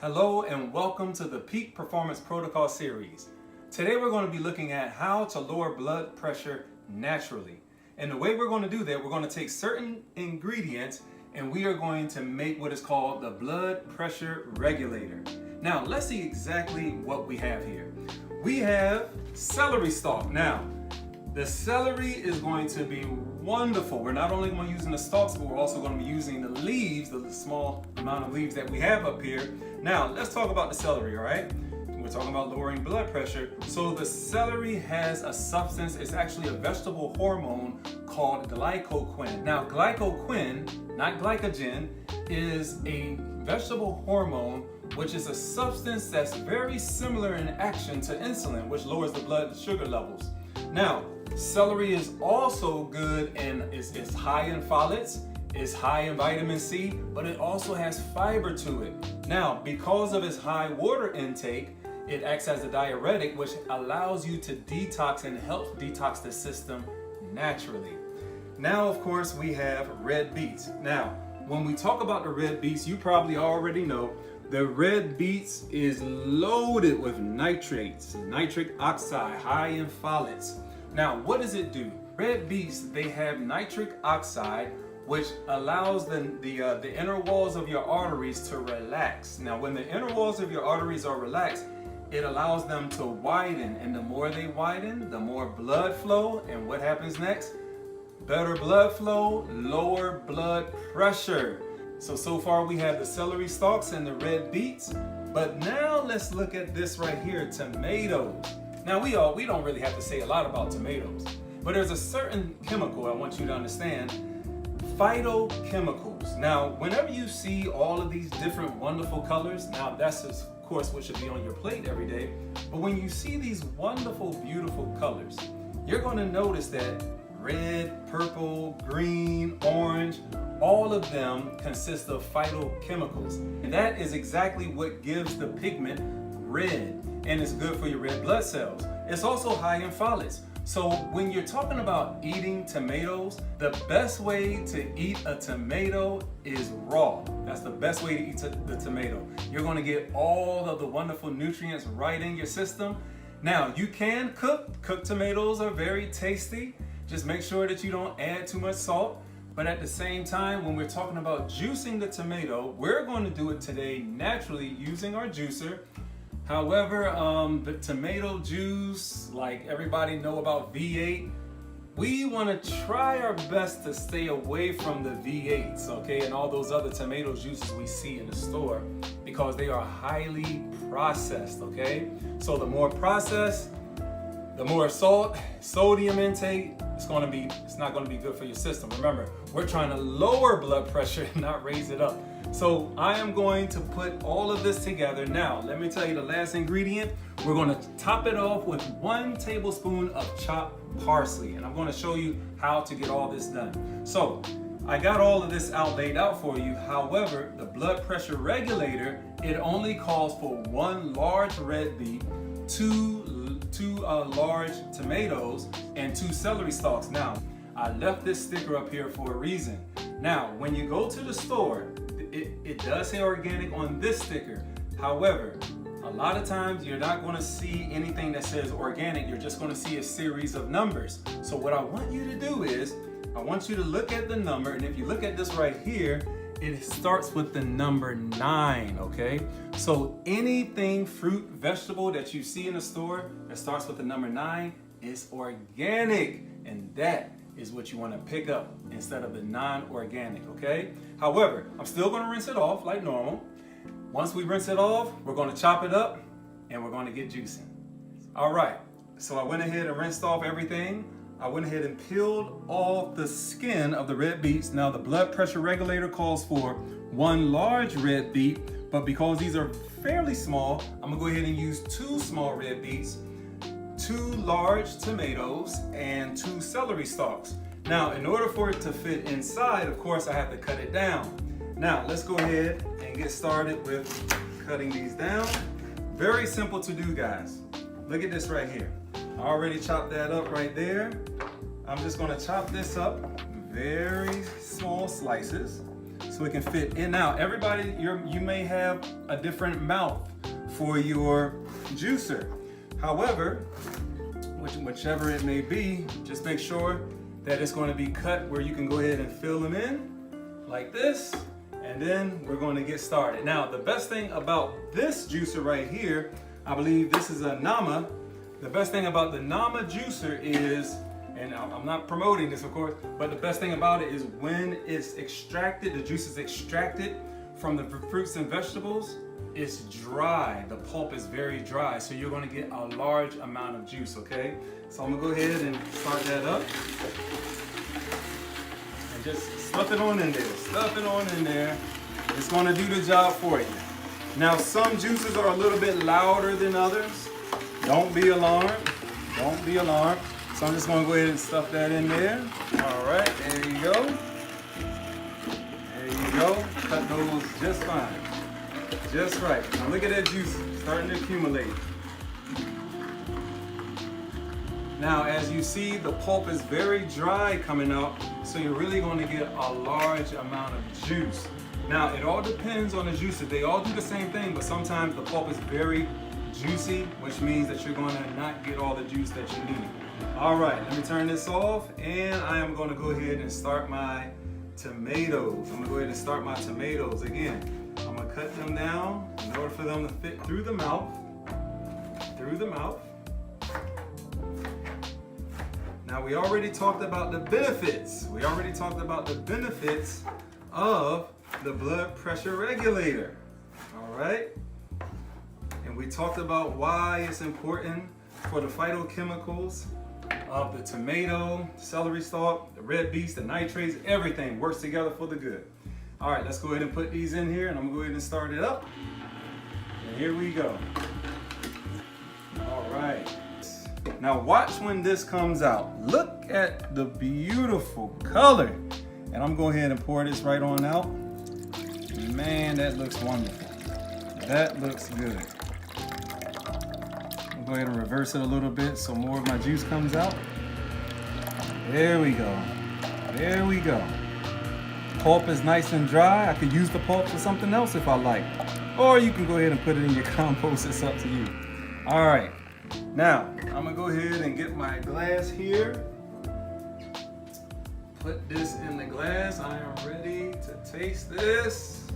Hello and welcome to the Peak Performance Protocol series. Today we're going to be looking at how to lower blood pressure naturally. And the way we're going to do that, we're going to take certain ingredients and we are going to make what is called the blood pressure regulator. Now let's see exactly what we have here. We have celery stalk. Now the celery is going to be wonderful. We're not only going to be using the stalks, but we're also going to be using the leaves, the small amount of leaves that we have up here. Now, let's talk about the celery, all right? We're talking about lowering blood pressure. So the celery has a substance, it's actually a vegetable hormone called glycoquine. Now, glycoquine, not glycogen, is a vegetable hormone which is a substance that's very similar in action to insulin, which lowers the blood sugar levels. Now, celery is also good and it's high in folates, it's high in vitamin C, but it also has fiber to it. Now, because of its high water intake, it acts as a diuretic, which allows you to detox and helps detox the system naturally. Now, of course, we have red beets. Now, when we talk about the red beets, you probably already know the red beets is loaded with nitrates, nitric oxide, high in folates. Now, what does it do? Red beets, they have nitric oxide, which allows the inner walls of your arteries to relax. Now, when the inner walls of your arteries are relaxed, it allows them to widen, and the more they widen, the more blood flow, and what happens next? Better blood flow, lower blood pressure. So far we have the celery stalks and the red beets, but now let's look at this right here, tomatoes. Now we don't really have to say a lot about tomatoes, but there's a certain chemical I want you to understand, phytochemicals. Now, whenever you see all of these different wonderful colors, now that's of course what should be on your plate every day, but when you see these wonderful, beautiful colors, you're going to notice that red, purple, green, orange, all of them consist of phytochemicals. And that is exactly what gives the pigment red, and it's good for your red blood cells. It's also high in folates. So when you're talking about eating tomatoes, the best way to eat a tomato is raw. That's the best way to eat the tomato. You're going to get all of the wonderful nutrients right in your system. Now, you can cook. Cooked tomatoes are very tasty. Just make sure that you don't add too much salt. But at the same time, when we're talking about juicing the tomato, we're going to do it today naturally using our juicer. However, the tomato juice, like everybody know about V8, we want to try our best to stay away from the V8s, okay, and all those other tomato juices we see in the store because they are highly processed, okay? So the more processed, the more sodium intake, it's not going to be good for your system. Remember, we're trying to lower blood pressure and not raise it up. So I am going to put all of this together. Now, let me tell you the last ingredient. We're going to top it off with 1 tablespoon of chopped parsley, and I'm going to show you how to get all this done. So I got all of this laid out for you. However, the blood pressure regulator, it only calls for 1 large red beet, 2 large tomatoes, and 2 celery stalks. Now, I left this sticker up here for a reason. Now, when you go to the store, it does say organic on this sticker. However, a lot of times you're not going to see anything that says organic. You're just going to see a series of numbers. So what I want you to do is, I want you to look at the number, and if you look at this right here, it starts with the number 9, okay? So anything, fruit, vegetable that you see in the store that starts with the number 9 is organic, and that is what you want to pick up instead of the non-organic, okay? However, I'm still going to rinse it off like normal. Once we rinse it off, we're going to chop it up and we're going to get juicing. All right, so I went ahead and rinsed off everything. I went ahead and peeled off the skin of the red beets. Now the blood pressure regulator calls for 1 large red beet, but because these are fairly small, I'm gonna go ahead and use 2 small red beets, 2 large tomatoes, and 2 celery stalks. Now, in order for it to fit inside, of course, I have to cut it down. Now, let's go ahead and get started with cutting these down. Very simple to do, guys. Look at this right here. I already chopped that up right there. I'm just gonna chop this up very small slices. so it can fit in and out. Everybody, you may have a different mouth for your juicer. However, whichever it may be, just make sure that it's going to be cut where you can go ahead and fill them in like this, and then we're going to get started. Now, the best thing about this juicer right here, I believe this is a Nama. The best thing about the Nama juicer is, and I'm not promoting this of course, but the best thing about it is when it's extracted, the juice is extracted from the fruits and vegetables, it's dry. The pulp is very dry, so you're going to get a large amount of juice, okay? So I'm going to go ahead and start that up. And just stuff it on in there. Stuff it on in there. It's going to do the job for you. Now, some juices are a little bit louder than others. Don't be alarmed. Don't be alarmed. So I'm just going to go ahead and stuff that in there. All right, there you go. There you go. Cut those just fine. Just right. Now look at that juice starting to accumulate. Now, as you see, the pulp is very dry coming out, so you're really going to get a large amount of juice. Now, it all depends on the juicer. They all do the same thing, but sometimes the pulp is very juicy, which means that you're going to not get all the juice that you need. All right, let me turn this off, and I am going to go ahead and start my tomatoes. I'm going to go ahead and start my tomatoes again. I'm going to cut them down in order for them to fit through the mouth. Through the mouth. Now, we already talked about the benefits. We already talked about the benefits of the blood pressure regulator. All right? And we talked about why it's important for the phytochemicals of the tomato, celery stalk, the red beets, the nitrates, everything works together for the good. All right, let's go ahead and put these in here, and I'm gonna go ahead and start it up. And here we go. All right. Now watch when this comes out. Look at the beautiful color. And I'm going ahead and pour this right on out. Man, that looks wonderful. That looks good. I'll go ahead and reverse it a little bit so more of my juice comes out. There we go. There we go. Pulp is nice and dry. I could use the pulp for something else if I like. Or you can go ahead and put it in your compost. It's up to you. All right. Now, I'm gonna go ahead and get my glass here. Put this in the glass. I am ready to taste this.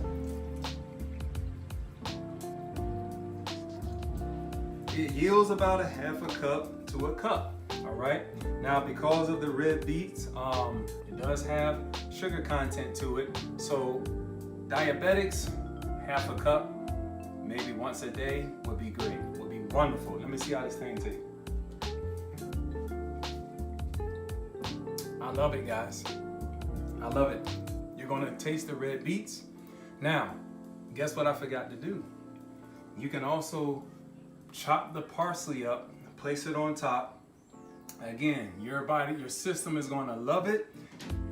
It yields about a half a cup to a cup. All right. Now, because of the red beets, it does have sugar content to it. So, diabetics, half a cup, maybe once a day would be great. Would be wonderful. Let me see how this thing tastes. I love it, guys. I love it. You're gonna taste the red beets. Now, guess what I forgot to do? You can also chop the parsley up, place it on top. Again, your body, your system is gonna love it.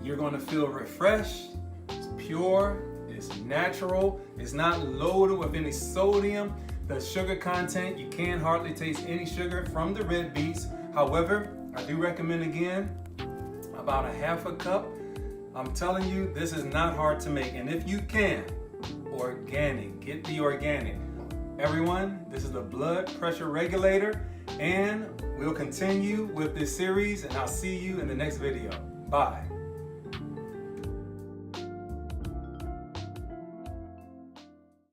You're gonna feel refreshed. It's pure, it's natural, it's not loaded with any sodium. The sugar content, you can hardly taste any sugar from the red beets. However, I do recommend again, about a half a cup. I'm telling you, this is not hard to make. And if you can, organic, get the organic. Everyone, this is the blood pressure regulator, and we'll continue with this series, and I'll see you in the next video. Bye.